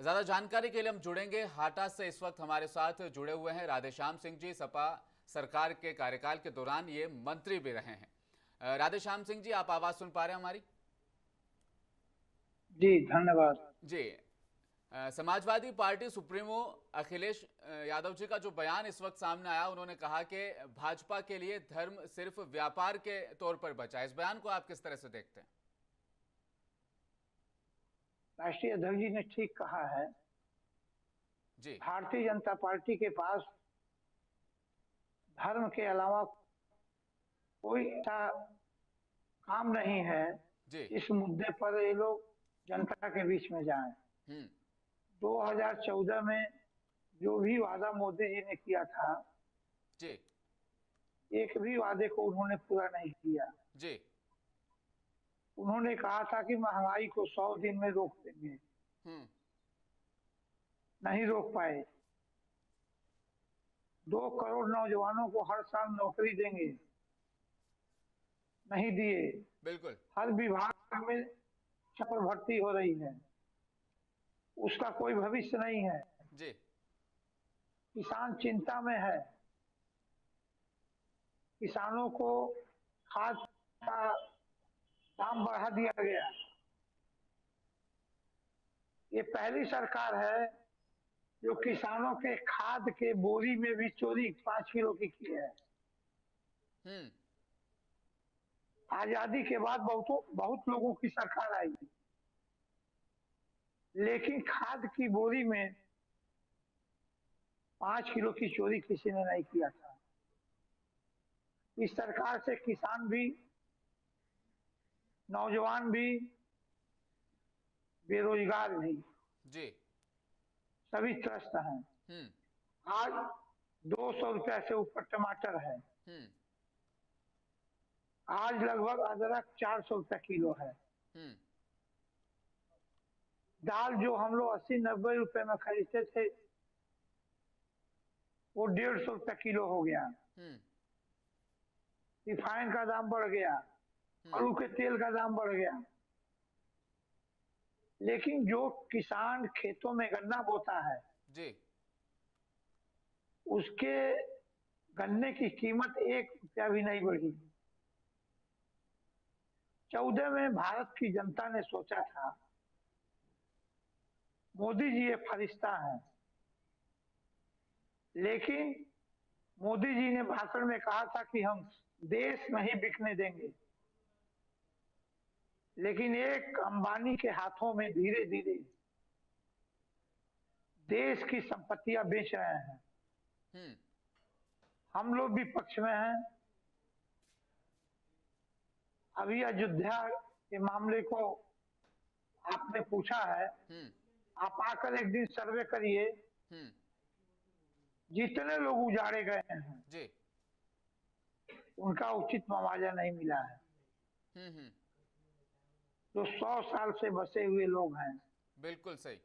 ज्यादा जानकारी के लिए हम जुड़ेंगे हाटा से। इस वक्त हमारे साथ जुड़े हुए हैं राधेश्याम सिंह जी। सपा सरकार के कार्यकाल के दौरान ये मंत्री भी रहे हैं। राधेश्याम सिंह जी, आप आवाज सुन पा रहे हैं हमारी? जी धन्यवाद। जी। समाजवादी पार्टी सुप्रीमो अखिलेश यादव जी का जो बयान इस वक्त सामने आया, उन्होंने कहा कि भाजपा के लिए धर्म सिर्फ व्यापार के तौर पर बचा है। इस बयान को आप किस तरह से देखते हैं? राष्ट्रीय अध्यक्ष जी ने ठीक कहा है। जी। भारतीय जनता पार्टी के पास धर्म के अलावा कोई ऐसा काम नहीं है जी। इस मुद्दे पर ये लोग जनता के बीच में जाएं। हम्म। 2014 में जो भी वादा मोदी जी ने किया था, जी। एक भी वादे को उन्होंने पूरा नहीं किया। जी। उन्होंने कहा था कि महंगाई को 100 दिन में रोक देंगे, हम्म। नहीं रोक पाए। 2 करोड़ नौजवानों को हर साल नौकरी देंगे, नहीं दिए। बिल्कुल। हर विभाग में छात्र भर्ती हो रही है, उसका कोई भविष्य नहीं है। जी। किसान चिंता में है। किसानों को खाद का दाम बढ़ा दिया गया। ये पहली सरकार है जो किसानों के खाद के बोरी में भी चोरी 5 किलो की है। हम्म। आजादी के बाद बहुत लोगों की सरकार आई, लेकिन खाद की बोरी में 5 किलो की चोरी किसी ने नहीं किया था। इस सरकार से किसान भी, नौजवान भी, बेरोजगार भी, जी। सभी त्रस्त हैं। हम्म। आज 200 रुपए से ऊपर टमाटर है। हम्म। आज लगभग अदरक 400 रुपए किलो है। हम्म। दाल जो हम लोग 80-90 रुपए में खरीदते थे, वो 150 रुपए किलो हो गया। हम्म। रिफाइन का दाम बढ़ गया, हम्म। आलू के तेल का दाम बढ़ गया। लेकिन जो किसान खेतों में गन्ना बोता है, जी। उसके गन्ने की कीमत 1 रुपया भी नहीं बढ़ी। 14 में भारत की जनता ने सोचा था मोदी जी ये फरिश्ता हैं, लेकिन मोदी जी ने भाषण में कहा था कि हम देश नहीं बिकने देंगे। लेकिन एक अंबानी के हाथों में धीरे धीरे देश की संपत्तियां बेच रहे हैं। हम्म। हम लोग भी पक्ष में हैं। अभी अयोध्या के मामले को आपने पूछा है, हम्म। आप आकर एक दिन सर्वे करिए। हम्म। जितने लोग उजाड़े गए हैं, जी। उनका उचित मुआवजा नहीं मिला है। हम्म। जो 100 साल से बसे हुए लोग हैं, बिल्कुल सही।